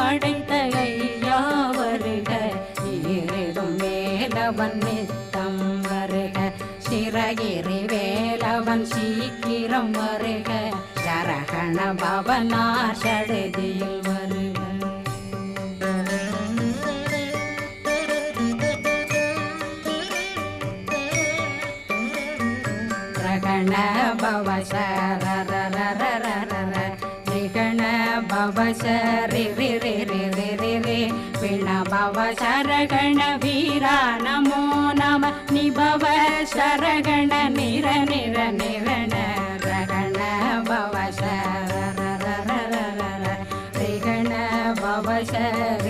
படைத்த ஐயா வருக, ஈரிடும் வேலவன் நித்தம் வருக, சிறகிரி வேலவன் சீக்கிரம் வருக, சரகண பவனார் சடுதியில் வருக. ரகண பவ சரரரரரர ரிகண பவ சரி ரி ரி ரி ரி ரி ரி பிண பவ சரகண வீரா நமோ நம நிபவ சரகண நிர நிர நிரண ரகண பவ சரரரரரர ரிகண பவ சரி